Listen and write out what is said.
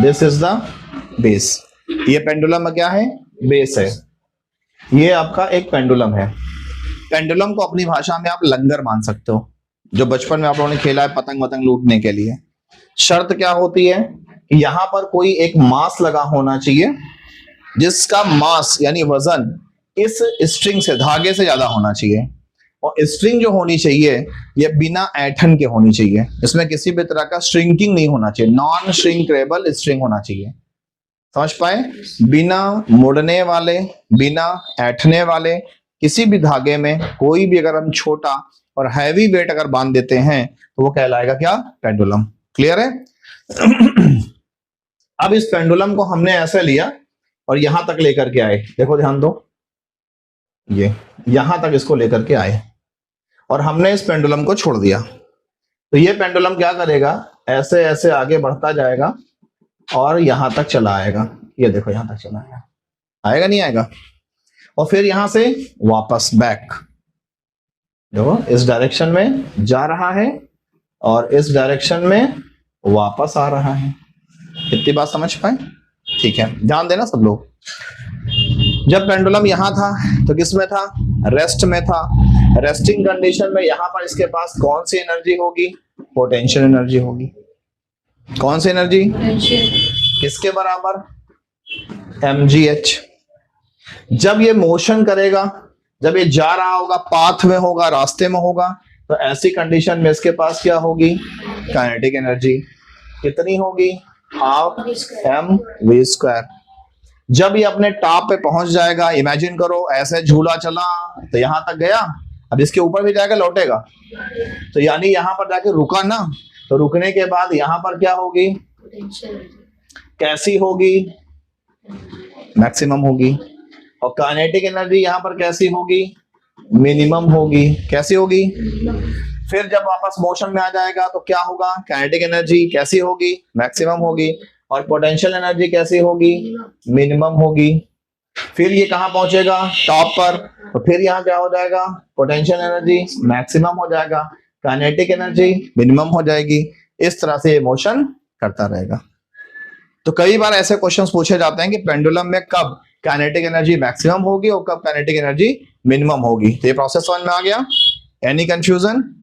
This is the base. ये pendulum में क्या है? बेस है। ये आपका एक पेंडुलम है। पेंडुलम को अपनी भाषा में आप लंगर मान सकते हो, जो बचपन में आप लोगों ने खेला है पतंग वतंग लूटने के लिए। शर्त क्या होती है? यहां पर कोई एक मास लगा होना चाहिए, जिसका मास यानी वजन इस स्ट्रिंग से, धागे से ज्यादा होना चाहिए। और स्ट्रिंग जो होनी चाहिए ये बिना ऐंठन के होनी चाहिए, इसमें किसी भी तरह का श्रिंकिंग नहीं होना चाहिए, नॉन श्रिंकेबल स्ट्रिंग होना चाहिए। समझ पाए? बिना मुड़ने वाले, बिना ऐंठने वाले किसी भी धागे में कोई भी अगर हम छोटा और हैवी वेट अगर बांध देते हैं तो वो कहलाएगा क्या? पेंडुलम। क्लियर है? अब इस पेंडुलम को हमने ऐसे लिया और यहां तक लेकर के आए। देखो ध्यान दो, ये यहां तक इसको लेकर के आए और हमने इस पेंडुलम को छोड़ दिया। तो ये पेंडुलम क्या करेगा? ऐसे ऐसे आगे बढ़ता जाएगा और यहां तक चला आएगा। ये देखो यहां तक चला आएगा, आएगा नहीं आएगा? और फिर यहां से वापस बैक, देखो इस डायरेक्शन में जा रहा है और इस डायरेक्शन में वापस आ रहा है। इतनी बात समझ पाए? ठीक है, ध्यान देना सब लोग। जब पेंडुलम यहां था तो किस में था? रेस्ट में था। रेस्टिंग कंडीशन में यहां पर इसके पास कौन सी एनर्जी होगी? पोटेंशियल एनर्जी होगी। कौन सी एनर्जी? किसके बराबर? mgh। जब ये मोशन करेगा, जब ये जा रहा होगा, पाथ में होगा, रास्ते में होगा, तो ऐसी कंडीशन में इसके पास क्या होगी? Kinetic energy. कितनी होगी? Half mv²। जब ये अपने टॉप पे पहुंच जाएगा, इमेजिन करो ऐसे झूला चला तो यहां तक गया, अब इसके ऊपर भी जाएगा, लौटेगा, तो यानी यहां पर जाके रुका ना, तो रुकने के बाद यहां पर क्या होगी? कैसी होगी? मैक्सिमम होगी। और काइनेटिक एनर्जी यहां पर कैसी होगी? मिनिमम होगी। कैसी होगी? फिर जब वापस मोशन में आ जाएगा तो क्या होगा? काइनेटिक एनर्जी कैसी होगी? मैक्सिमम होगी। और पोटेंशियल एनर्जी कैसी होगी? मिनिमम होगी। फिर ये कहां पहुंचेगा? टॉप पर। तो फिर यहाँ क्या हो जाएगा? पोटेंशियल एनर्जी मैक्सिमम हो जाएगा, काइनेटिक एनर्जी मिनिमम हो जाएगी। इस तरह से ये मोशन करता रहेगा। तो कई बार ऐसे क्वेश्चंस पूछे जाते हैं कि पेंडुलम में कब काइनेटिक एनर्जी मैक्सिमम होगी और कब काइनेटिक एनर्जी मिनिमम होगी। तो ये प्रोसेस समझ में आ गया? Any confusion?